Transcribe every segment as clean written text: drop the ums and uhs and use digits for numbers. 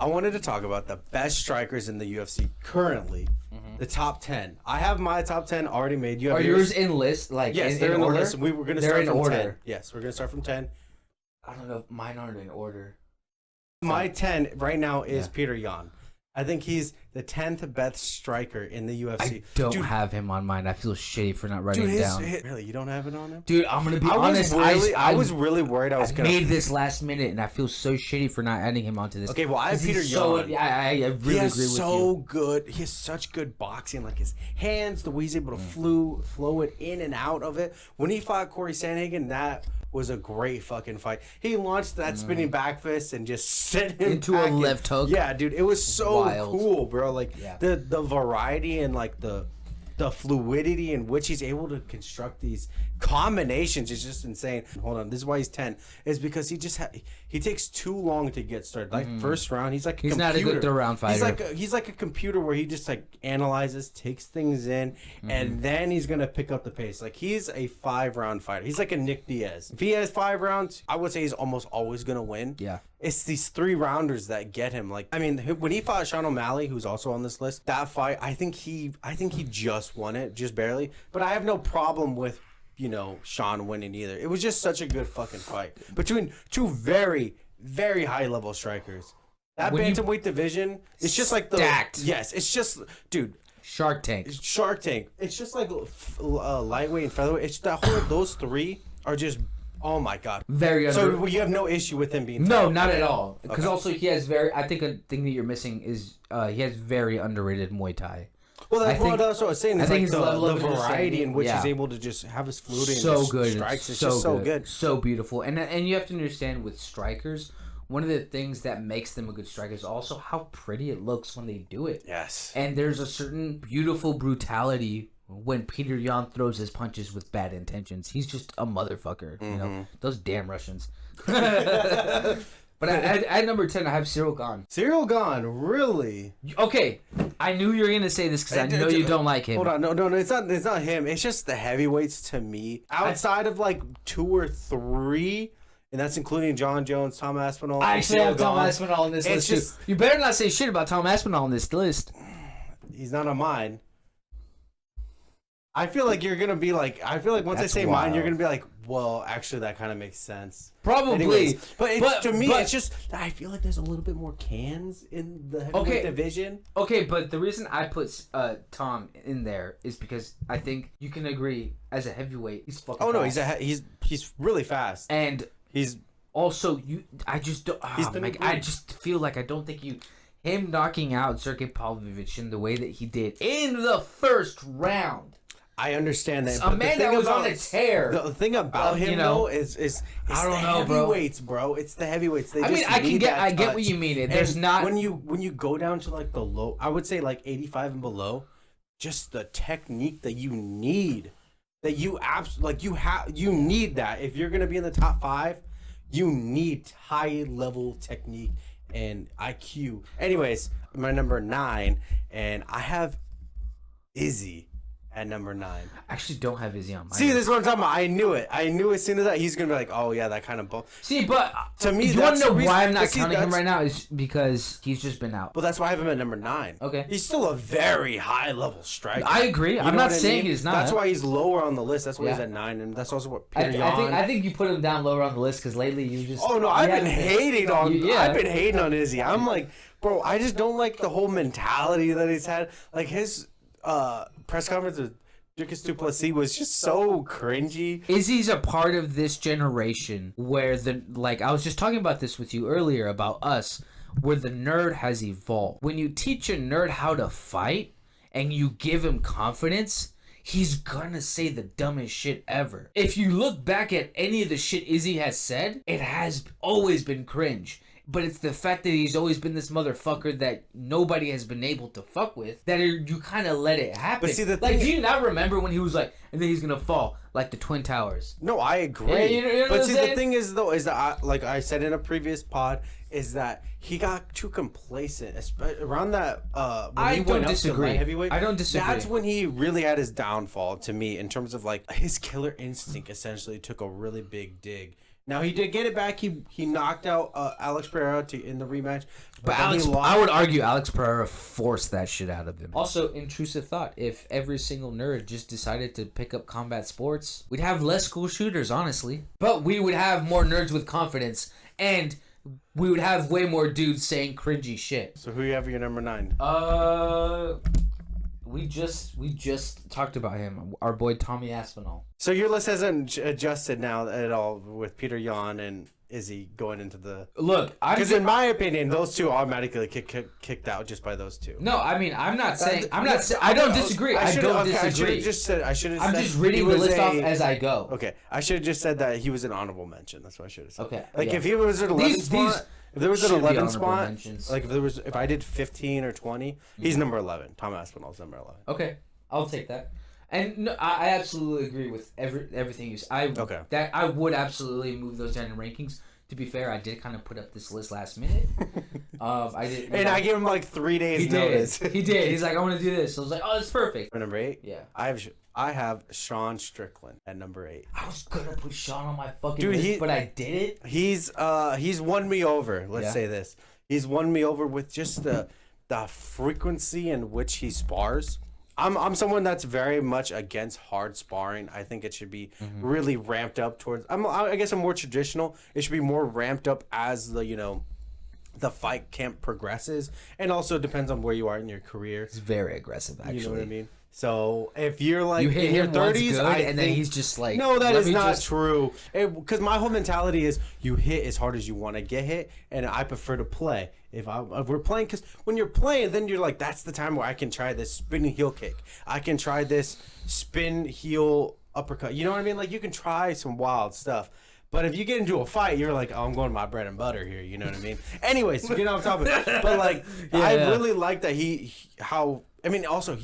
I wanted to talk about the best strikers in the UFC currently. The top 10. I have my top 10 already made. You have yours in list? Like yes, they're in the list. We were going to start from 10. Yes, we're going to start from 10. I don't know if mine aren't in order. My 10 right now is Petr Yan. I think he's the 10th best striker in the UFC. I don't have him on mine. I feel shitty for not writing it down. Really, you don't have it on him? Dude, I'm going to be honest. I was really worried I was going to... made this last minute, and I feel so shitty for not adding him onto this. Okay, well, I have Petr Yan. I really agree with you. So good. He has such good boxing. Like, his hands, the way he's able to flow it in and out of it. When he fought Corey Sandhagen, that was a great fucking fight. He launched that spinning back fist and just sent him into a left hook. Yeah, dude, it was so cool, bro. Like the variety and like the fluidity in which he's able to construct these combinations is just insane. Hold on, this is why he's 10. Is because he takes too long to get started. Like first round, he's like a computer. Not a good third round fighter. He's like a computer where he just like analyzes, takes things in, and then he's gonna pick up the pace. Like he's a 5-round fighter. He's like a Nick Diaz. If he has 5 rounds, I would say he's almost always gonna win. Yeah. It's these 3-rounders that get him. Like, I mean, when he fought Sean O'Malley, who's also on this list, that fight, I think he just won it, just barely. But I have no problem with, Sean winning either. It was just such a good fucking fight between two very, very high level strikers. That bantamweight division, it's just like stacked. Yes, it's just, dude. Shark Tank. It's just like lightweight and featherweight. It's that those three are just. Oh my god! So you have no issue with him being? No, not at all. Because also he has I think a thing that you're missing is he has very underrated Muay Thai. Well, that's what I was saying. It's like the variety in which he's able to just have his fluidity. So good, strikes. It's just so good, so beautiful. And you have to understand with strikers, one of the things that makes them a good striker is also how pretty it looks when they do it. Yes. And there's a certain beautiful brutality when Petr Yan throws his punches with bad intentions. He's just a motherfucker, those damn Russians. But at number 10, I have Cyril Gane. Cyril Gane, really? Okay, I knew you were gonna say this because I know you don't like him. Hold on, no, it's not him. It's just the heavyweights to me. Outside of like 2 or 3, and that's including John Jones, Tom Aspinall. I actually have Tom Aspinall on this list too. You better not say shit about Tom Aspinall on this list. He's not on mine. I feel like you're going to be like, once I say mine, you're going to be like, well, actually, that kind of makes sense. Probably. Anyways, but to me, it's just, I feel like there's a little bit more cans in the heavyweight division. Okay, but the reason I put Tom in there is because I think you can agree, as a heavyweight, he's fucking fast. He's really fast. And he's also, I just feel like I don't think him knocking out Sergey Pavlovich in the way that he did in the first round. I understand that. A man that was on a tear. The thing about him, though, is I don't know, heavyweights, bro. It's the heavyweights. I get what you mean. There's not when you go down to like the low. I would say like 85 and below. Just the technique that you need, that you you need that if you're gonna be in the top 5. You need high level technique and IQ. Anyways, my number 9, and I have Izzy at number 9. I actually don't have Izzy on mine. See, this is what I'm talking about. I knew it. I knew as soon as he's gonna be like, oh yeah, that kind of bull. See, but to me, you want to know why I'm not counting him right now is because he's just been out. Well, that's why I have him at number 9. Okay, he's still a very high level striker. I agree. I'm not saying he's not. That's why he's lower on the list. That's why he's at 9, and that's also what Petr Yan. I think you put him down lower on the list because lately you just. Oh no, I've been hating on Izzy. I'm like, bro, I just don't like the whole mentality that he's had. Like his press conference with Dricus Du Plessis was just so cringy. Izzy's a part of this generation where I was just talking about this with you earlier about us, where the nerd has evolved. When you teach a nerd how to fight and you give him confidence, he's gonna say the dumbest shit ever. If you look back at any of the shit Izzy has said, it has always been cringe. But it's the fact that he's always been this motherfucker that nobody has been able to fuck with, that you kind of let it happen. But see, do you not remember when he was like, and then he's going to fall, like the Twin Towers? No, I agree. Yeah, you know but see, the thing is, though, is that, like I said in a previous pod, is that he got too complacent around that. When he went up to light heavyweight. I don't disagree. That's when he really had his downfall to me in terms of like his killer instinct. Essentially, took a really big dig. Now he did get it back. He knocked out Alex Pereira in the rematch. But I would argue Alex Pereira forced that shit out of him. Also, intrusive thought. If every single nerd just decided to pick up combat sports, we'd have less school shooters, honestly. But we would have more nerds with confidence, and we would have way more dudes saying cringy shit. So who you have your number 9? We just talked about him. Our boy Tommy Aspinall. So your list hasn't adjusted now at all with Petr Yan and Izzy going into the... Look, because in my opinion, those two automatically kicked out just by those two. No, I mean, I'm not saying... I don't disagree. I don't disagree. I should have said... I'm just reading the list off as I go. Okay. I should have just said that he was an honorable mention. That's what I should have said. Okay. Like, yeah. if he was an 11th spot... If there was an 11 spot, mentions. like if I did 15 or 20, he's number 11. Tom Aspinall's number 11. Okay. I'll take that. And no, I absolutely agree with everything you said. I would absolutely move those down in rankings. To be fair, I did kind of put up this list last minute. I did, and I gave him like 3 days notice. He did. He's like, I want to do this. So I was like, oh, it's perfect. For number 8? Yeah. I have Sean Strickland at number 8. I was gonna put Sean on my fucking list, but I did it. He's won me over. Let's say this. He's won me over with just the frequency in which he spars. I'm someone that's very much against hard sparring. I think it should be really ramped up towards. I guess I'm more traditional. It should be more ramped up as the fight camp progresses, and also depends on where you are in your career. He's very aggressive, actually. You know what I mean? So if you're like you hit in your him 30s, and then he's just like, no, that is not true. Because my whole mentality is you hit as hard as you want to get hit, and I prefer to play. If we're playing, because when you're playing, then you're like, that's the time where I can try this spinning heel kick. I can try this spin heel uppercut. You know what I mean? Like you can try some wild stuff. But if you get into a fight, you're like, oh, I'm going to my bread and butter here. You know what I mean? Anyways, you know what I'm talking about. But like, I really like that also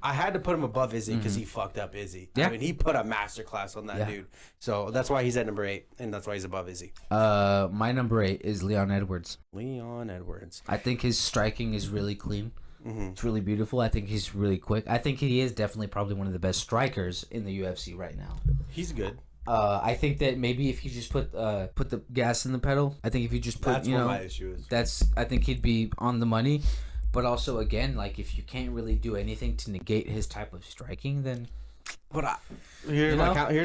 I had to put him above Izzy because he fucked up Izzy. Yeah. I mean, he put a masterclass on that dude. So that's why he's at number 8, and that's why he's above Izzy. My number 8 is Leon Edwards. Leon Edwards. I think his striking is really clean. It's really beautiful. I think he's really quick. I think he is definitely probably one of the best strikers in the UFC right now. He's good. I think that maybe if you just put the gas in the pedal, I think if you just put, that's what my issue is. I think he'd be on the money. But also, again, like if you can't really do anything to negate his type of striking, then. But here's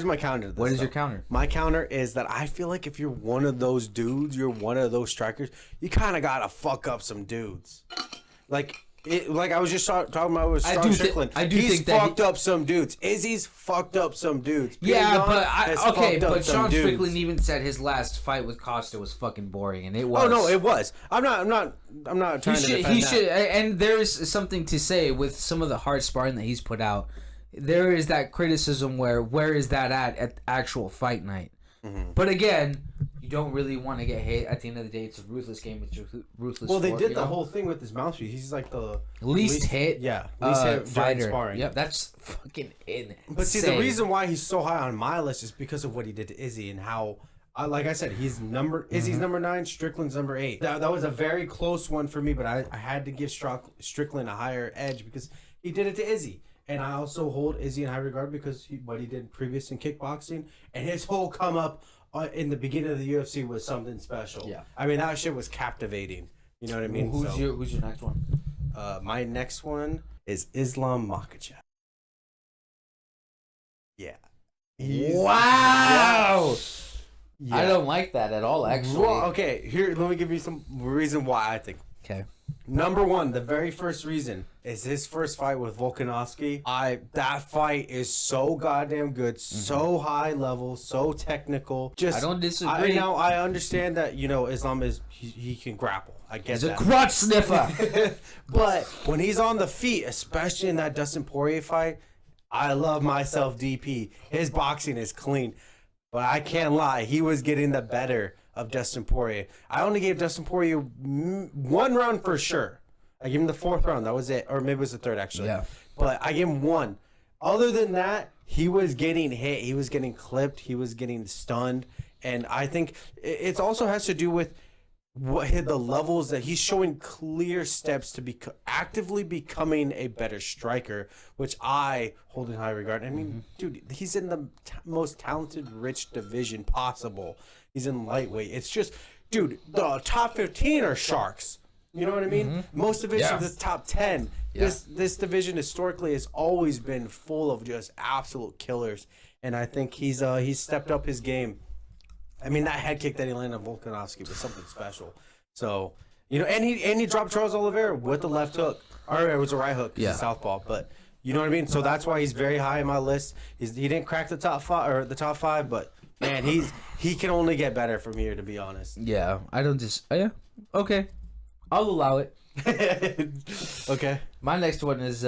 my counter to this. What is your counter? My counter is that I feel like if you're one of those dudes, you're one of those strikers, you kind of gotta fuck up some dudes. Like I was just talking about with Sean Strickland. He's fucked up some dudes. Izzy's fucked up some dudes. Yeah, but Sean Strickland even said his last fight with Costa was fucking boring, and it was. Oh no, it was. I'm not trying to defend that. And there is something to say with some of the hard sparring that he's put out. There is that criticism where is that at actual fight night? But again, you don't really want to get hit. At the end of the day, it's a ruthless game. It's a ruthless Well, they sport, did the whole thing with his mouthpiece. He's like the least hit. Yeah, least hit fighter. Sparring. Yep, that's fucking insane. But see, the reason why he's so high on my list is because of what he did to Izzy and how, like I said, Izzy's number 9, Strickland's number 8. That was a very close one for me, but I had to give Strickland a higher edge because he did it to Izzy. And I also hold Izzy in high regard because what he did previous in kickboxing and his whole come up in the beginning of the UFC was something special. Yeah, I mean that shit was captivating. You know what I mean? Who's your next one? My next one is Islam Makhachev. Yeah. Wow. Yeah. I don't like that at all, actually. Well, okay, here, let me give you some reason why I think. Okay. Number 1, the very first reason is his first fight with Volkanovski. That fight is so goddamn good, so high level, so technical. I don't disagree. I understand that Islam he can grapple. I get he's that. He's a crotch sniffer. But when he's on the feet, especially in that Dustin Poirier fight, I love myself DP. His boxing is clean, but I can't lie, he was getting the better of Dustin Poirier. I only gave Dustin Poirier 1 round for sure. I gave him the 4th round. That was it. Or maybe it was the 3rd, actually. Yeah. But I gave him 1. Other than that, he was getting hit. He was getting clipped. He was getting stunned. And I think it also has to do with the levels that he's showing clear steps to be actively becoming a better striker, which I hold in high regard. I mean, dude, he's in the most talented, rich division possible. He's in lightweight. It's just, dude, the top 15 are sharks. You know what I mean? Most divisions, this top 10. Yeah. This division historically has always been full of just absolute killers, and I think he's stepped up his game. I mean, that head kick that he landed on Volkanovski was something special. So, you know, and he dropped Charles Oliveira with the left hook. Or it was a right hook, he's southpaw. But you know what I mean? So that's why he's very high on my list. He didn't crack the top five, but man, he can only get better from here, to be honest. Yeah, I don't just okay, I'll allow it. Okay. My next one is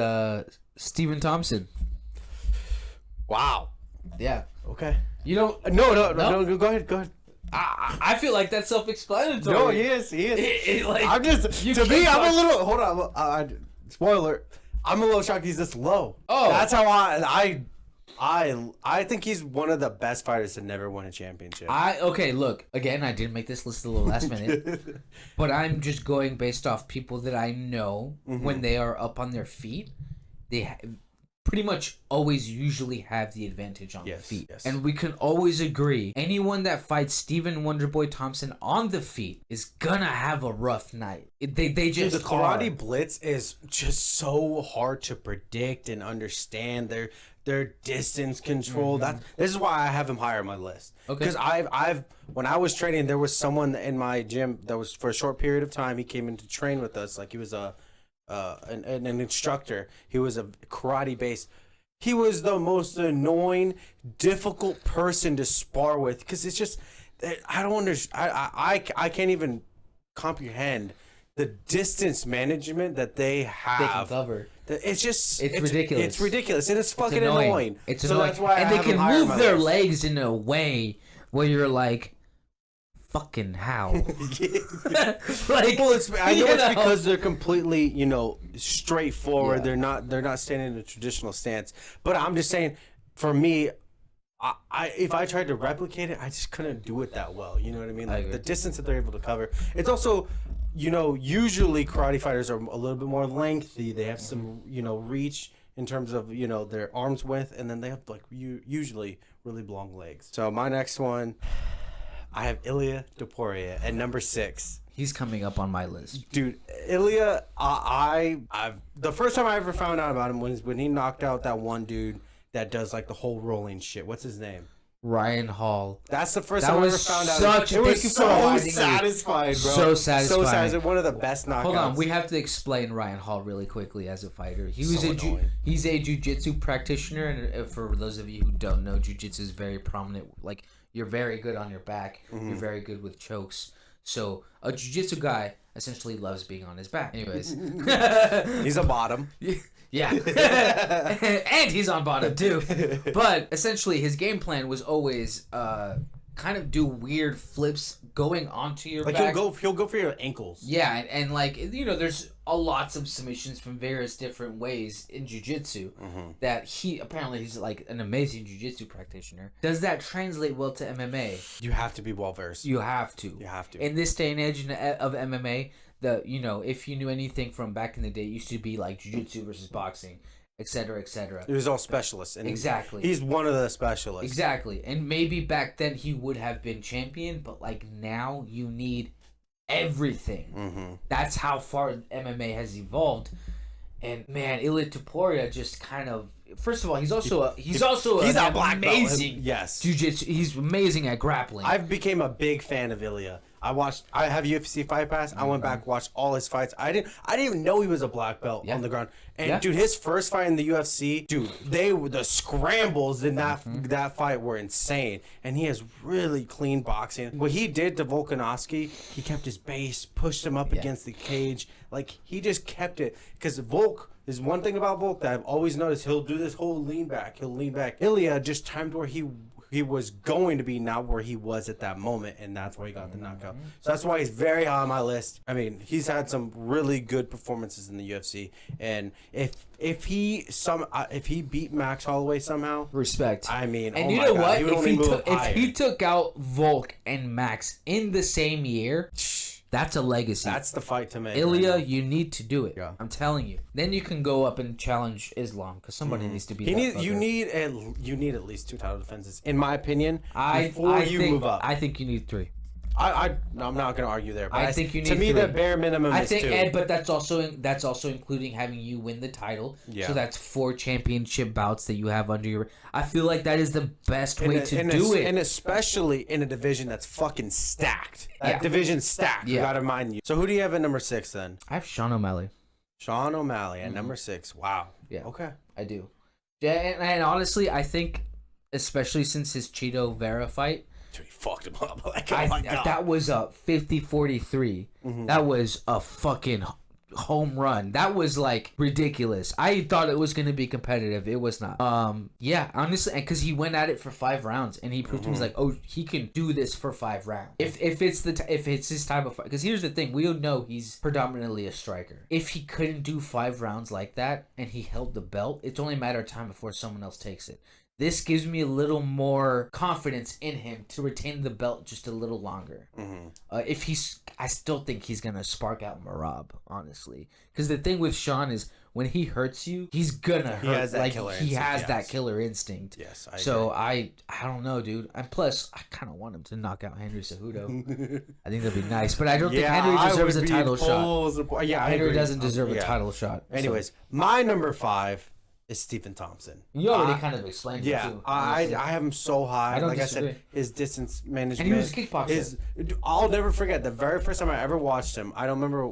Stephen Thompson. Wow. Yeah. Okay. You don't. No. Go ahead. I feel like that's self-explanatory. No, he is. Like, I'm just I'm a little. Hold on. Spoiler. I'm a little shocked he's this low. Oh, that's how I think he's one of the best fighters to never win a championship. Okay. Look, again, I didn't make this list a little last minute, but I'm just going based off people that I know when they are up on their feet. They pretty much always usually have the advantage on the feet. Yes. And we can always agree, anyone that fights Stephen Wonderboy Thompson on the feet is gonna have a rough night. They just the karate blitz is just so hard to predict and understand. Their distance control. This is why I have him higher on my list. Okay. Because I've when I was training, there was someone in my gym that was for a short period of time. He came in to train with us, like he was an instructor. He was a karate based. He was the most annoying, difficult person to spar with because it's just I don't understand. I can't even comprehend the distance management that they have. They can cover. It's ridiculous. It's ridiculous, and it's fucking annoying. It's annoying. That's why they can move their legs in a way where you're like, fucking how? Like, well, I know it's because they're completely, straightforward. Yeah. They're not standing in a traditional stance. But I'm just saying, for me, if I tried to replicate it, I just couldn't do it that well. You know what I mean? Like the distance that they're able to cover. It's also, usually karate fighters are a little bit more lengthy. They have some, reach in terms of, their arms width, and then they have usually really long legs. So my next one, I have Ilia Topuria at number 6. He's coming up on my list. Dude, Ilia, I've the first time I ever found out about him was when he knocked out that one dude that does like the whole rolling shit. What's his name? Ryan Hall. That's the first time I ever found out. It was so satisfying, bro. So satisfying. So satisfying. One of the best knockouts. Hold on, we have to explain Ryan Hall really quickly as a fighter. He's a jiu-jitsu practitioner, and for those of you who don't know, jiu-jitsu is very prominent. Like, you're very good on your back. You're very good with chokes. So a jiu-jitsu guy essentially loves being on his back. Anyways. He's a bottom. Yeah. And he's on bottom too. But essentially his game plan was always kind of do weird flips going onto your back. He'll go for your ankles. Yeah, and there's lots of submissions from various different ways in jiu-jitsu that he's like an amazing jiu-jitsu practitioner. Does that translate well to MMA? You have to be well versed. You have to. In this day and age of MMA, if you knew anything from back in the day, it used to be like jiu-jitsu versus boxing, et cetera, et cetera. It was all specialists. And exactly. He's one of the specialists. Exactly. And maybe back then he would have been champion, but like now you need everything. That's how far MMA has evolved. And man, Ilia Topuria just kind of, first of all, he's an black amazing yes jiu-jitsu. He's amazing at grappling. I've became a big fan of Ilia. I have UFC Fight Pass. I went back, watched all his fights. I didn't even know he was a black belt on the ground. And dude, his first fight in the UFC, dude, the scrambles in that fight were insane. And he has really clean boxing. What he did to Volkanovski, he kept his base, pushed him up against the cage. Like, he just kept it. Because Volk, there's one thing about Volk that I've always noticed. He'll do this whole lean back. Ilia just timed where he was going to be not where he was at that moment, and that's why he got the knockout. So that's why he's very high on my list. I mean, he's had some really good performances in the UFC, and if he beat Max Holloway somehow, respect. I mean, and you know what? If he took out Volk and Max in the same year, That's a legacy. That's the fight to make. Ilia, right you need to do it. Yeah. I'm telling you. Then you can go up and challenge Islam because somebody needs to be. you need at least 2 title defenses, in my opinion. I think, move up. I think you need 3. No, I'm not going to argue there. But I think you need to me 3. the bare minimum I is think 2. Ed, but that's also including having you win the title. Yeah. So that's 4 championship bouts that you have under your. I feel like that is the best way to do it, and especially in a division that's fucking stacked. That Yeah. division's stacked. Yeah. You got to mind you. So who do you have at number 6 then? I have Sean O'Malley. Sean O'Malley at number 6. Wow. Yeah. Okay. I do. Yeah, and honestly, I think, especially since his Cheeto Vera fight. Dude, he fucked him up. Like, oh my God. That was a 50-43. That was a fucking home run. That was like ridiculous. I thought it was going to be competitive. It was not. Yeah, honestly, and because he went at it for 5 rounds and he proved to me like, oh, he can do this for 5 rounds. If it's his type of fight, because here's the thing, we all know he's predominantly a striker. If he couldn't do 5 rounds like that and he held the belt, it's only a matter of time before someone else takes it. This gives me a little more confidence in him to retain the belt just a little longer. I still think he's gonna spark out Merab, honestly, because the thing with Sean is when he hurts you, he's gonna hurt. He has that like killer he instinct, has yes. that killer instinct. Yes, I don't know, dude. And plus, I kind of want him to knock out Henry Cejudo. I think that'd be nice, but I don't think Henry deserves a title shot. Yeah, Henry doesn't deserve a Yeah. title shot. Anyways, my number 5 is Stephen Thompson. You already kind of explained it Yeah, too. I have him so high. I don't like disagree. I said, his distance management. And he was a kickboxer. I'll never forget the very first time I ever watched him. I don't remember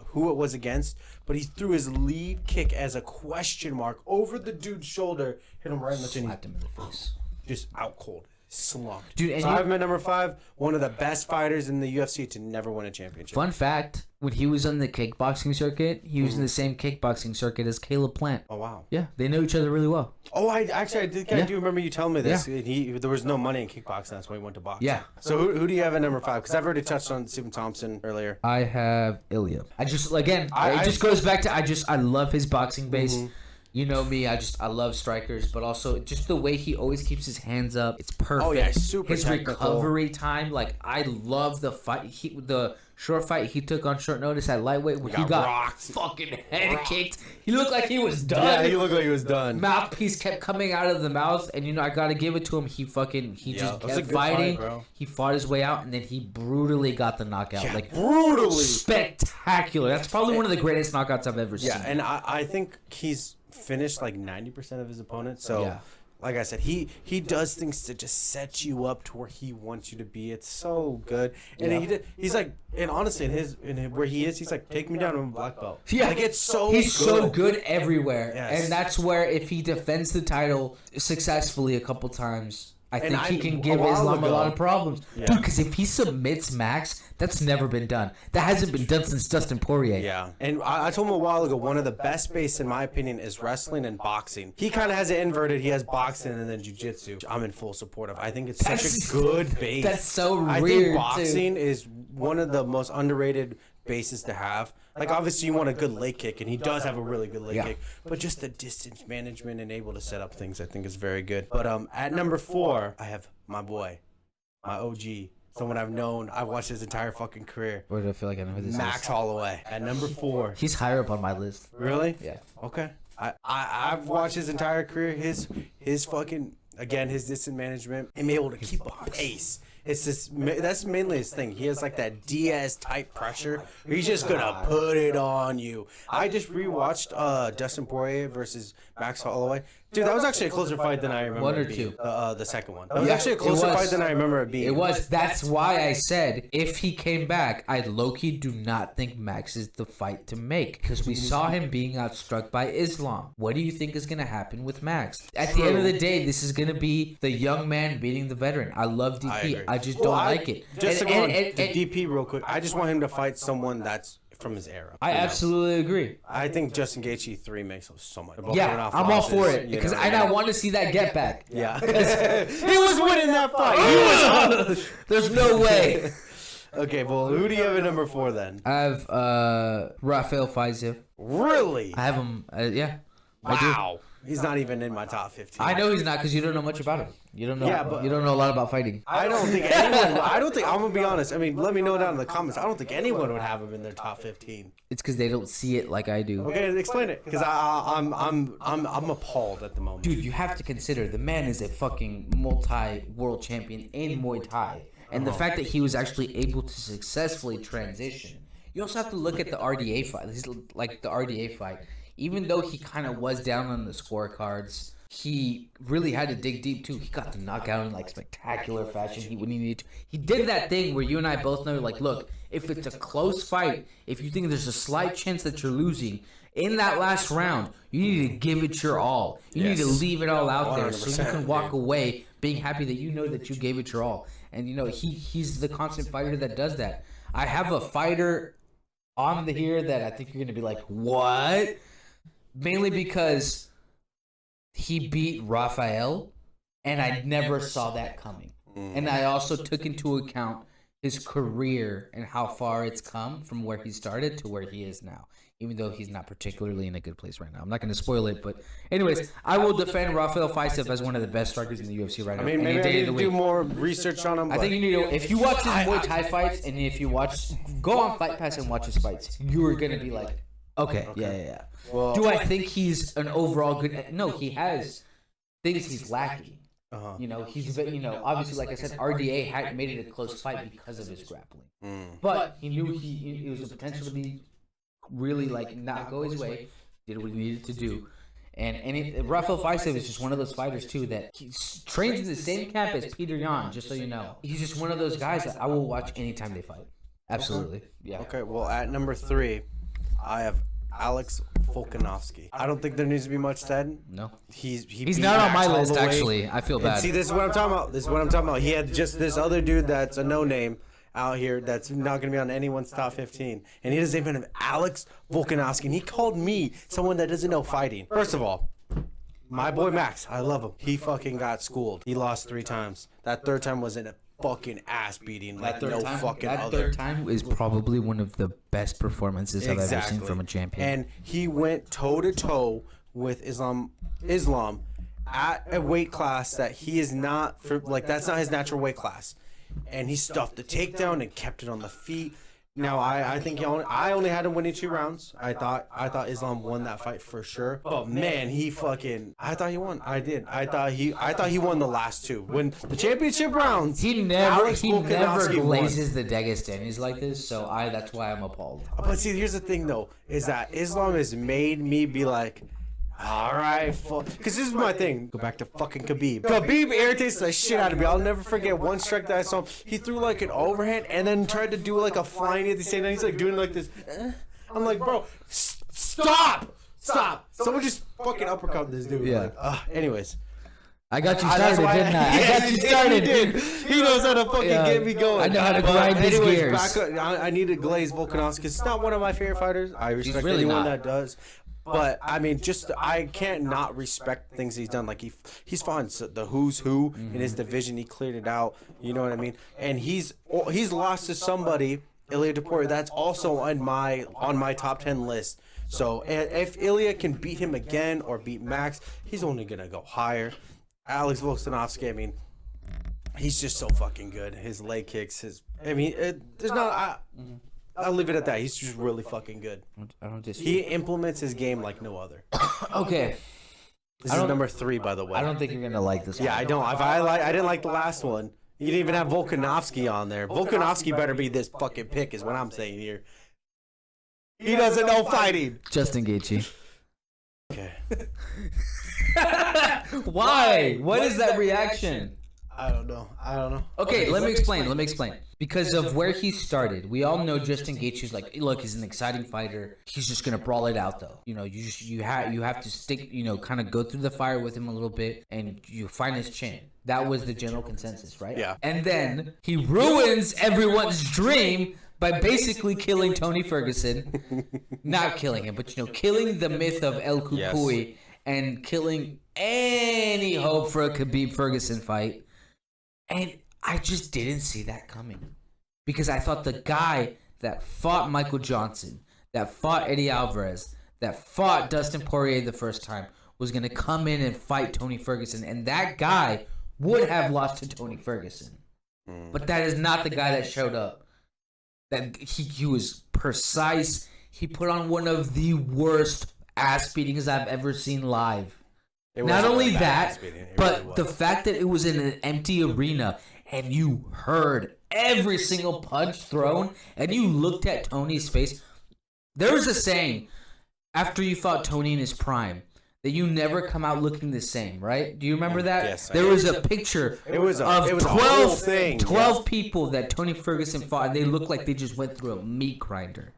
who it was against, but he threw his lead kick as a question mark over the dude's shoulder, hit him right in the chin. Slapped him in the face. Just out cold. Slumped. Dude, and so I have him at number 5, one of the best fighters in the UFC to never win a championship. Fun fact, when he was on the kickboxing circuit, he was in the same kickboxing circuit as Caleb Plant. Oh, wow. Yeah, they know each other really well. Oh, I do remember you telling me this. Yeah. There was no money in kickboxing. That's why he went to boxing. Yeah. So who do you have at number 5? Because I've already touched on Stephen Thompson earlier. I have Ilia. It just goes back to I love his boxing base. You know me, I love strikers, but also just the way he always keeps his hands up. It's perfect. Oh yeah, super his technical. recovery time, like I love the fight. The short fight he took on short notice at lightweight when he got rocked. fucking head kicked. He looked like he was done. Yeah, he looked like he was done. Mouthpiece kept coming out of the mouth, and I gotta give it to him. He just that's a kept good fighting. fight, bro. He fought his way out, and then he brutally got the knockout. Yeah, like brutally spectacular. That's probably one of the greatest knockouts I've ever seen. Yeah, and I think he's finished like 90% of his opponents. So, Yeah. like I said, he does things to just set you up to where he wants you to be. It's so good. And he's like, and honestly, where he is, he's like, take me down to a black belt. Yeah, like it's so he's good. so good everywhere, Yes. and that's where if he defends the title successfully a couple times, I think he can give Islam a lot of problems. Yeah. Dude, because if he submits Max, that's never been done. That hasn't been done since Dustin Poirier. Yeah, and I told him a while ago, one of the best bases, in my opinion, is wrestling and boxing. He kind of has it inverted. He has boxing and then jiu-jitsu. I'm in full support of. I think it's such a good base. That's so I weird, think boxing is one of the most underrated bases to have. Like, obviously, you want a good leg kick, and he does have a really good leg kick. But just the distance management and able to set up things, I think, is very good. But at number 4, I have my boy, my OG, someone I've known. I've watched his entire fucking career. Where do I feel like I know who this Max Holloway at number 4. He's higher up on my list. Really? Yeah. Okay. I've watched his entire career. His fucking, again, his distance management and be able to keep a pace. It's just, that's mainly his thing. He has like that Diaz type pressure. He's just gonna put it on you. I just rewatched Dustin Poirier versus Max Holloway. Dude, that was actually a closer fight than I remember. One or it being. two? The second one. That was actually a closer fight than I remember it being. It was. That's why I said if he came back, I low-key do not think Max is the fight to make because we saw him being outstruck by Islam. What do you think is going to happen with Max? At the end of the day, this is going to be the young man beating the veteran. I love DP. I just don't like it. Just to go on to DP real quick, I just want him to fight someone that's from his era. I absolutely agree. I think Justin Gaethje 3 makes so much. Yeah, I'm all for it because I want to see that get back. Yeah, he was winning that fight. There's no way. Okay, well, who do you have at number 4 then? I have Rafael Fiziev. Really? I have him. Yeah. Wow. He's not even in my top 15. I know he's not because you don't know much about him. You don't know. Yeah, but you don't know a lot about fighting. I don't think anyone. I'm gonna be honest. I mean, let me know down in the comments. I don't think anyone would have him in their top 15. It's because they don't see it like I do. Okay, explain it. Because I'm appalled at the moment. Dude, you have to consider the man is a fucking multi-world champion in Muay Thai, and the fact that he was actually able to successfully transition. You also have to look at the RDA fight. He's like the RDA fight. Even though he kind of was down on the scorecards, he really had to dig deep too. He got the knockout in like spectacular fashion. When he needed to. He did that thing where you and I both know, like, look, if it's a close fight, if you think there's a slight chance that you're losing in that last round, you need to give it your all. You need to leave it all out there so you can walk away being happy that you know that you gave it your all. And you know he's the constant fighter that does that. I have a fighter on the here that I think you're gonna be like, what? Mainly because he beat Rafael, and I never saw that coming. And I also took into account his career and how far it's come from where he started to where he is now, even though he's not particularly in a good place right now. I'm not going to spoil it, but anyways, I will defend Rafael Fiziev as one of the best strikers in the UFC right now. I mean, maybe I need to do more research on him. I think you need to, if you watch his Muay Thai fights, and if you watch, go on Fight Pass and watch his fights, you are going to be like, okay. Yeah. Well, do I think he's an overall good? No, he has things he's lacking. You know, he's obviously, like I said, RDA had made it a close fight because of his grappling. But he knew he was a potential to be really like not go his way. Did what he needed to do, and Rafael Fiziev is just one of those fighters too that he trains in the same camp as Petr Yan. Just so you know, he's just one of those guys that I will watch anytime they fight. Absolutely, yeah. Okay, well at number 3, I have Alex Volkanovski. I don't think there needs to be much said. No. He's not on my list, actually. I feel bad. And see, this is what I'm talking about. He had just this other dude that's a no-name out here that's not going to be on anyone's top 15. And he doesn't even have Alex Volkanovski. And he called me someone that doesn't know fighting. First of all, my boy Max, I love him. He fucking got schooled. He lost 3 times. That third time was in a fucking ass beating like no fucking other. That third time is probably one of the best performances I've ever seen from a champion. And he went toe to toe with Islam at a weight class that he is not that's not his natural weight class. And he stuffed the takedown and kept it on the feet. Now I think I only had him winning 2 rounds. I thought Islam won that fight for sure. But man, I thought he won. I did. I thought he won the last 2. When the championship rounds, he never glazes the Dagestanis like this. So that's why I'm appalled. But see, here's the thing though, is that Islam has made me be like, all right, because this is my thing. Go back to fucking Khabib. Khabib irritates the shit out of me. I'll never forget one strike that I saw him. He threw like an overhand and then tried to do like a flying at the same time. He's like doing like this. I'm like, bro, stop. Someone just fucking uppercut this dude. Yeah. Anyways. I got you started, didn't I? I got you started. He knows how to fucking get me going. I know how to grind his gears. I need to glaze Volkanovski because it's not one of my favorite fighters. I respect anyone that does. But I mean, I can't not respect things he's done. Like he's fought the who's who in his division. He cleared it out. You know what I mean? And he's lost to somebody, Ilia Topuria, that's also on my top 10 list. So if Ilia can beat him again or beat Max, he's only gonna go higher. Alex Volkanovski, I mean, he's just so fucking good. His leg kicks, I'll leave it at that. He's just really fucking good. I don't disagree. He implements his game like no other. Okay. This is number 3, by the way. I don't think you're gonna like this one. Yeah, I don't. I didn't like the last one. You didn't even have Volkanovski on there. Volkanovski better be this fucking pick, is what I'm saying here. He doesn't know fighting. Justin Gaethje. Okay. Why? What is that reaction? I don't know. Okay, let me explain. Because of where he started, we all know Justin Gaethje's like, look, he's an exciting fighter. He's just gonna brawl it out, though. You know, you have to stick, kind of go through the fire with him a little bit, and you find his chin. That was the general consensus, right? Yeah. And then he ruins everyone's dream by basically killing Tony Ferguson. Not killing him, but killing the myth of El Cucuy and killing any hope for a Khabib Ferguson fight. And I just didn't see that coming. Because I thought the guy that fought Michael Johnson, that fought Eddie Alvarez, that fought Dustin Poirier the first time, was going to come in and fight Tony Ferguson, and that guy would have lost to Tony Ferguson. But that is not the guy that showed up. That he was precise. He put on one of the worst ass beatings I've ever seen live. Not only that, but the fact that it was in an empty arena and you heard every single punch thrown and you looked at Tony's face. There was a saying after you fought Tony in his prime that you never come out looking the same, right? Do you remember that? Yes. There was a picture of 12 people that Tony Ferguson fought, and they looked like they just went through a meat grinder.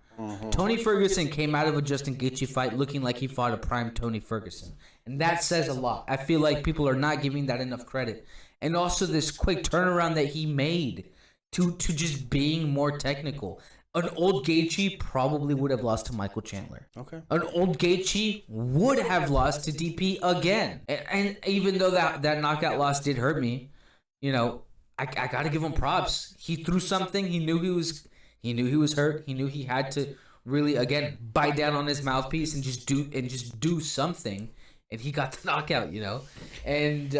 Tony Ferguson came out of a Justin Gaethje fight looking like he fought a prime Tony Ferguson. And that says a lot. I feel like people are not giving that enough credit. And also this quick turnaround that he made to just being more technical. An old Gaethje probably would have lost to Michael Chandler. Okay. An old Gaethje would have lost to DP again. And even though that knockout loss did hurt me, you know, I got to give him props. He threw something. He knew he was hurt. He knew he had to really, again, bite down on his mouthpiece and just do something. And he got the knockout, you know. And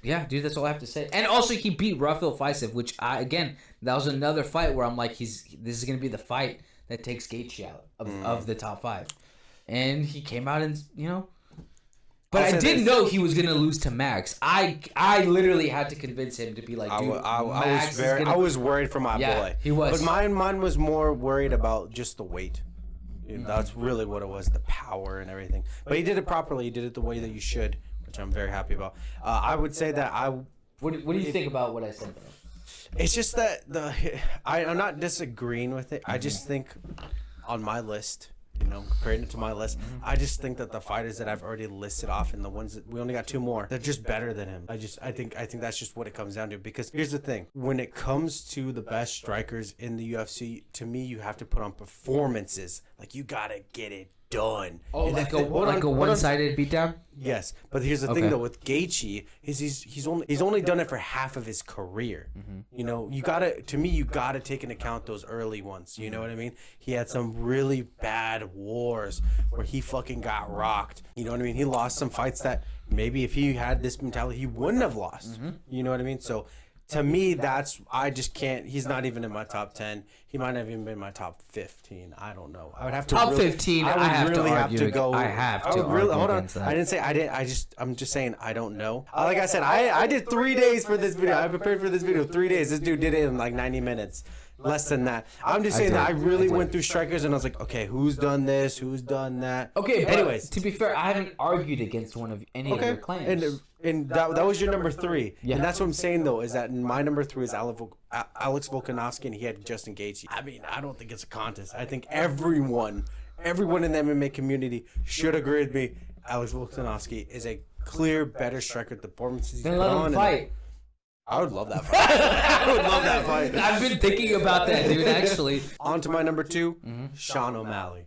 yeah, dude, that's all I have to say. And also, he beat Rafael Fiziev, which that was another fight where I'm like, this is gonna be the fight that takes Gaethje out of the top 5. And he came out and, you know. But I didn't know he was gonna lose to Max. I literally had to convince him to be like, dude, I was worried for my boy. He was. But mine was more worried about just the weight. That's really what it was, the power and everything. But he did it properly. He did it the way that you should, which I'm very happy about. I would say that What do you think about what I said there? It's just that I'm not disagreeing with it. I just think on my list, you know, comparing it to my list, I just think that the fighters that I've already listed off and the ones that we only got 2 more, they're just better than him. I think that's just what it comes down to. Because here's the thing: when it comes to the best strikers in the UFC, to me, you have to put on performances. Like, you gotta get it done. Oh, like a one-sided beatdown? Yes, but here's the thing though with Gaethje is he's only done it for half of his career. You know, you gotta take into account those early ones. You know what I mean? He had some really bad wars where he fucking got rocked. You know what I mean? He lost some fights that maybe if he had this mentality he wouldn't have lost. You know what I mean? So to me, I just can't. He's not even in my top 10. He might not even been in my top 15. I don't know. I would have to. Top 15. I have to argue. Go. I have to argue hold on. against that. I didn't say I didn't. I'm just saying I don't know. Like I said, I did 3 days for this video. I prepared for this video 3 days. This dude did it in like 90 minutes. Less than that. I'm just saying that I really went through strikers and I was like, okay, who's done this? Who's done that? Okay, but anyways, to be fair, I haven't argued against one of any of your claims. And that was your number 3. Yeah. And that's what I'm saying, though, is that my number 3 is Alex Volkanovski, and he had Justin Gaethje. I mean, I don't think it's a contest. I think everyone in the MMA community should agree with me. Alex Volkanovski is a clear, better striker. The performances he's put on. Let him fight. I would love that fight. I would love that fight. I've been thinking about that, dude, actually. On to my number 2, Sean O'Malley.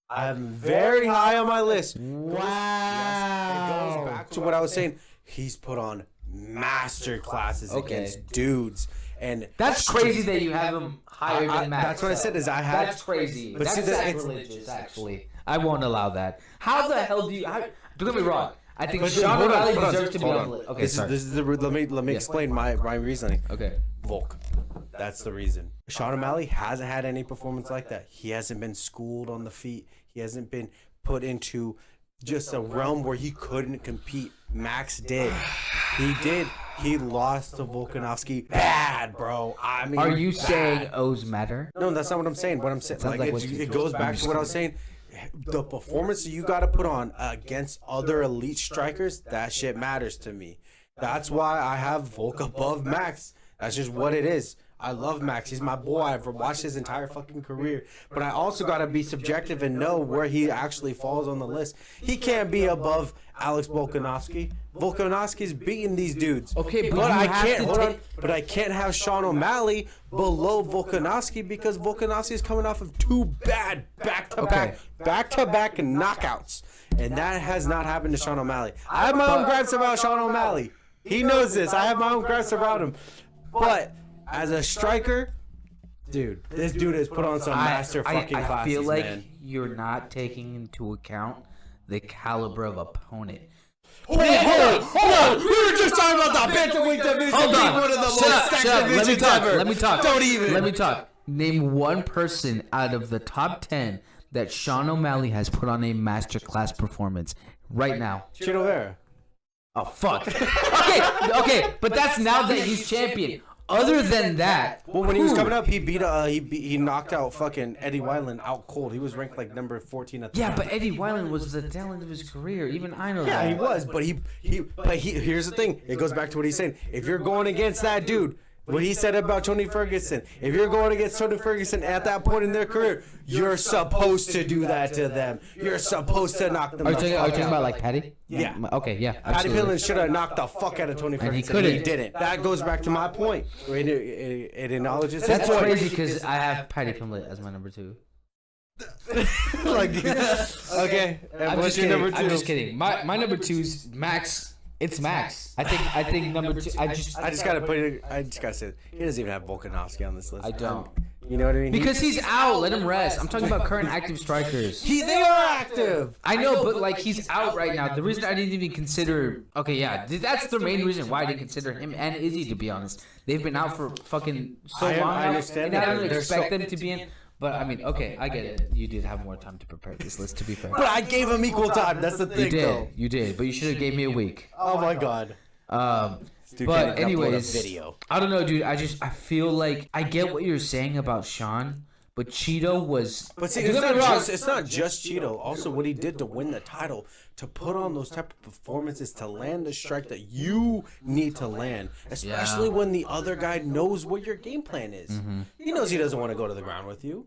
I have him very high on my list. Wow. Yes, it goes back to what I was saying. He's put on master classes against dudes. And that's crazy that you have him higher than Max. That's what I said is I had. That's crazy. But that's sacrilegious, actually. I won't allow that. How the hell do you... Don't get me wrong. I think Sean O'Malley deserves to be on the list. Okay, sorry. Let me explain my reasoning. Okay. Volk. That's the reason. Sean O'Malley hasn't had any performance like that. He hasn't been schooled on the feet. He hasn't been put into just a realm where he couldn't compete. Max did. He did. He lost to Volkanovski bad, bro. I mean, are you bad. Saying O's matter? No, that's not what I'm saying. What I'm saying, it goes back to what I was saying. The performance that you got to put on against other elite strikers, that shit matters to me. That's why I have Volk above Max. That's just what it is. I love Max. He's my boy. I've watched his entire fucking career. But I also got to be subjective and know where he actually falls on the list. He can't be above Alex Volkanovski. Volkanovski's beating these dudes. Okay, but I can't have Sean O'Malley below Volkanovski because Volkanovski is coming off of 2 bad back-to-back knockouts. And that has not happened to Sean O'Malley. I have my own gripes about Sean O'Malley. He knows this. I have my own gripes about him. But as a striker, dude, this dude has put on some master fucking classes, I feel like man. you're not taking into account the caliber of opponent. Hold on. We were just talking about the bantamweight division. Hold on. One of the Shut up. divisions ever. Let me talk. Don't even. Let me talk. Name one person out of the top 10 that Sean O'Malley has put on a masterclass performance right now. Chito Vera. Oh, fuck. Okay, but that's now that he's champion. Other than that, Well, when he was coming up, he knocked out fucking Eddie Wineland out cold. He was ranked like number 14 at the time. but Eddie Wineland was the talent of his career. Even I know Yeah, that. he was, but here's the thing. It goes back to what he's saying. If you're going against that dude, what he said about Tony Ferguson, if you're going against Tony Ferguson at that point in their career, you're supposed to do that to them. You're supposed to knock them Are the you fuck talking out. about like Patty? Yeah. Okay, yeah. Patty Absolutely. Pillin should have knocked the fuck out of Tony Ferguson. he couldn't. He didn't. That goes back to my point. It acknowledges his That's point. crazy because I have Patty Pimlet as my number 2. Like, okay. And I'm what's just your kidding. number 2? I'm just kidding. My number 2 is Max. It's Max. I think number 2. I just gotta put it. I just gotta say, he doesn't even have Volkanovski on this list. I don't. You know what I mean? Because he's out. Let him rest. I'm talking about current active strikers. they are active. I know, but like he's out right now. The reason I didn't even consider, okay, yeah, that's the main reason why I didn't consider him and Izzy, to be honest. They've been out for fucking so long. I understand and I that. don't They're expect so- them to be in. But I mean, okay, I get it. You did have more time to prepare this list, to be fair. But I gave him equal time. That's the thing, though. You did, but you should have gave me a week. Oh my god. Dude, But can't upload a anyways, video. I don't know, dude. I feel like I get what you're saying about Sean, but Cheeto was. But see, Don't get me wrong. it's not just Cheeto. Also, what he did to win the title, to put on those type of performances, to land the strike that you need to land, especially when the other guy knows what your game plan is. He knows he doesn't want to go to the ground with you.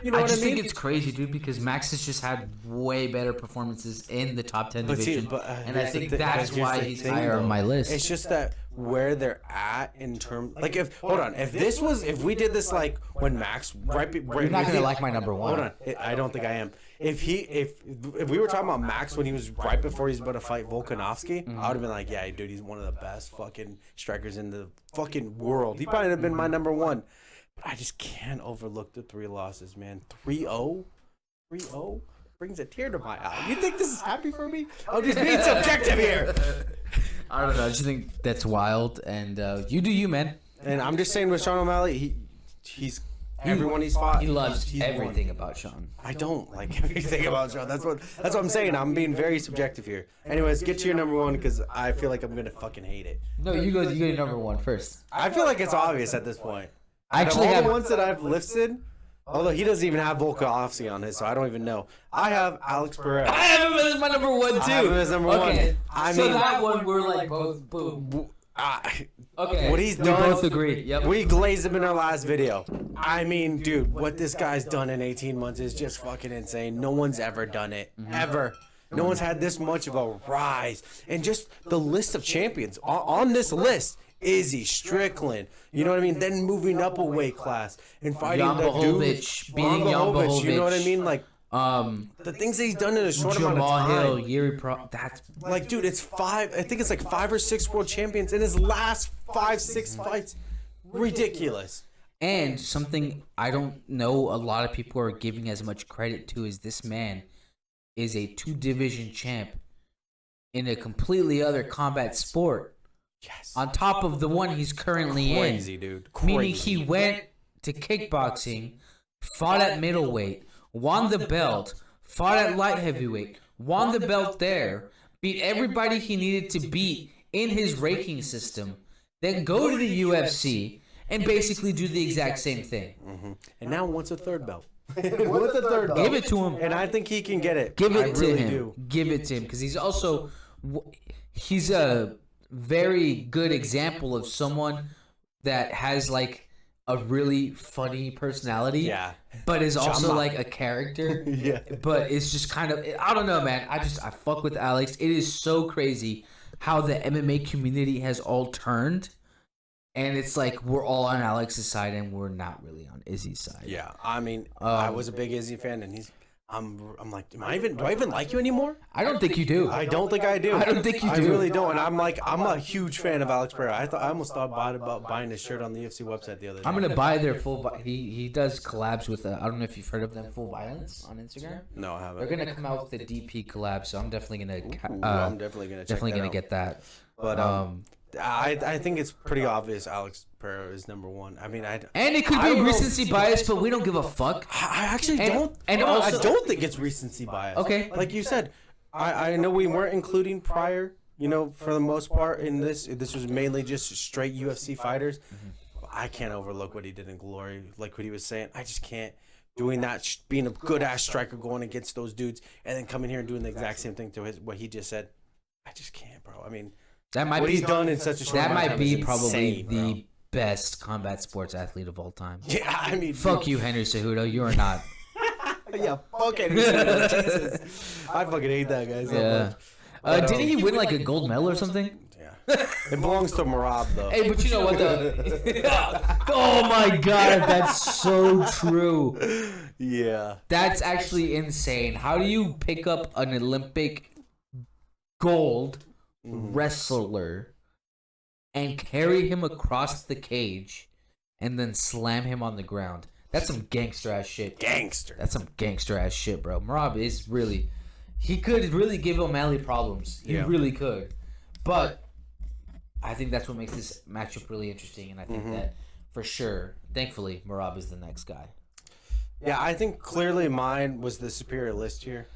You know I what I just mean? think it's crazy, dude, because Max has just had way better performances in the top 10 division, and I think that's why he's higher on my list. It's just that where they're at in terms, like if we did this like when Max right, You're not gonna like my number 1. Hold on, I don't think I am. If we were talking about Max when he was right before he's about to fight Volkanovski, I would have been like, yeah, dude, he's one of the best fucking strikers in the fucking world. He probably would have been my number 1. But I just can't overlook the 3 losses, man. 3-0? 3-0? Brings a tear to my eye. You think this is happy for me? I'm just being subjective here. I don't know. I just think that's wild, and you do you, man. And I'm just saying with Sean O'Malley, he's everyone he's fought. He loves he's everything won. about Sean. I don't like everything about Sean. That's what I'm saying. I'm being very subjective here. Anyways, get to your number 1 because I feel like I'm gonna fucking hate it. No, you go number 1 first. I feel like it's obvious at this point. I actually all have the ones that I've listed, although he doesn't even have Volkanovski on his, so I don't even know. I have Alex Pereira. I have him as my number 1 too. I have him as number okay. 1. I so mean, that one we're like both boom. Okay. What he's we done. both agree. Yep. We glazed him in our last video. I mean, dude, what this guy's done in 18 months is just fucking insane. No one's ever done it. Ever. No one's had this much of a rise. And just the list of champions on this list. Izzy, Strickland, you know what I mean? Then moving up a weight class and fighting Jan the dude. Blachowicz, beating Jan Blachowicz. You know what I mean? Like, the things that he's done in a short amount of Jamal time. Hill, Yuri Pro. That's Like, dude, it's 5. I think it's like 5 or 6 world champions in his last 5-6 fights. Ridiculous. and something I don't know a lot of people are giving as much credit to is this man is a 2-division champ in a completely other combat sport. Yes. On top of the one he's currently Crazy, in. dude. Meaning Crazy. he went to kickboxing, fought at middleweight, won the belt, fought at light heavyweight, won the belt there, beat everybody he needed to beat in his ranking system, then go to the UFC and basically do the exact same thing. Mm-hmm. And now wants a 3rd belt. Wants a 3rd belt. Give it to him. And I think he can get it. Give I it to really him. do. Give it to him because he's also he's a very good example of someone that has like a really funny personality. Yeah. But is also Chama. like a character. Yeah. But it's just kind of I don't know, man. I fuck with Alex. It is so crazy how the MMA community has all turned. And it's like we're all on Alex's side and we're not really on Izzy's side. Yeah. I mean, I was a big Izzy fan, and he's I'm like, do I even like you anymore? I don't think you do. I don't think I do. I don't think you do. I really don't. And I'm a huge fan of Alex Pereira. I almost thought about buying his shirt on the UFC website the other day. I'm gonna buy their he does collabs with I don't know if you've heard of them, Full Violence on Instagram. No, I haven't. They're gonna come out with the DP collab, so I'm definitely gonna I'm definitely gonna check get that. But I think it's pretty obvious Alex Pereira is number one. I mean, and it could be recency bias, but we don't give a fuck. I actually don't. And also, I don't think it's recency bias. Okay, like you said, I know we weren't including prior. You know, for the most part in this was mainly just straight UFC fighters. I can't overlook what he did in Glory, like what he was saying. I just can't. Doing that, being a good ass striker, going against those dudes, and then coming here and doing the exact same thing to what he just said. I just can't, bro. I mean. What he's done in such a short that amount of might time be is probably insane, the best combat sports athlete of all time. Yeah, I mean, fuck you, Henry Cejudo. You are not. Yeah, fuck Henry Cejudo. Jesus, I fucking hate that guy so much. Didn't he win like a gold medal or something? Yeah, it belongs to Merab though. Hey, but you know what though? Oh my god, that's so true. Yeah, that's actually insane. How do you pick up an Olympic gold wrestler and carry him across the cage and then slam him on the ground? That's some gangster ass shit. That's some gangster ass shit, bro. Merab is really, he could really give O'Malley problems. He really could. But I think that's what makes this matchup really interesting, and I think that for sure, thankfully, Merab is the next guy. Yeah, I think clearly mine was the superior list here.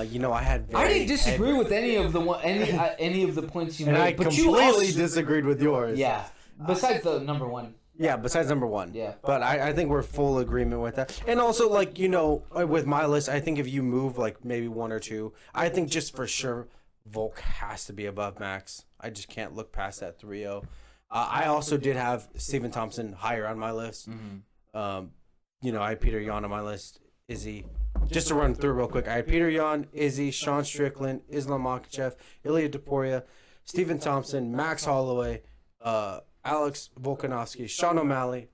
You know, I didn't disagree with any of the points you made. And I but completely disagreed with yours. Yeah. Besides the number one. Yeah, besides number one. Yeah. But I think we're full agreement with that. And also, like, you know, with my list, I think if you move, like, maybe one or two, I think just for sure Volk has to be above Max. I just can't look past that 3-0. I also did have Stephen Thompson higher on my list. You know, I had Petr Yan on my list. Izzy. Just to run through real quick, I had Petr Yan, Izzy, Sean Strickland, Islam Makhachev, Ilia Topuria, Stephen Thompson, Max Holloway, Alex Volkanovski, Sean O'Malley,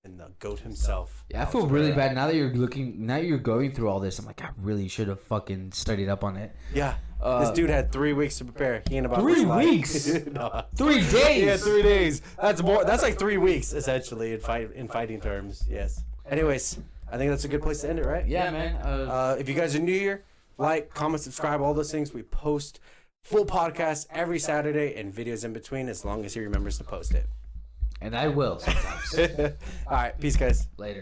and the GOAT himself. Yeah, I feel really bad now that you're going through all this. I'm like, I really should have fucking studied up on it. Yeah. This dude had 3 weeks to prepare. He ain't about 3 weeks. No. 3 days. Yeah, 3 days. That's more. That's like 3 weeks essentially in fighting terms. Yes. Anyways, I think that's a good place to end it, right? Yeah, man. If you guys are new here, like, comment, subscribe, all those things. We post full podcasts every Saturday and videos in between, as long as he remembers to post it. And I will sometimes. All right, peace, guys. Later.